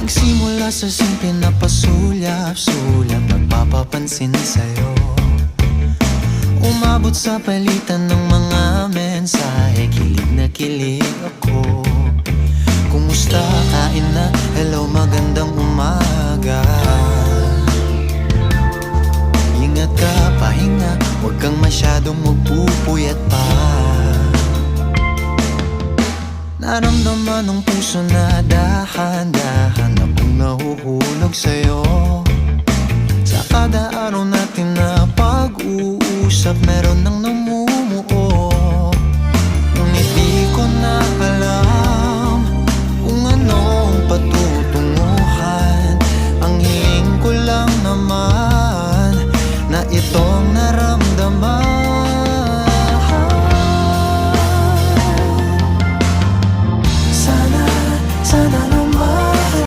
Nagsimula sa simple na pasulyap-sulyap, nagpapapansin sa'yo. Umabot sa palitan ng mga mensahe, kilig na kilig ako. Kumusta, kain na, hello, magandang umaga. Ingat ka, pahinga, huwag kang masyadong magpupuyat pa. Naramdaman ng puso na dahan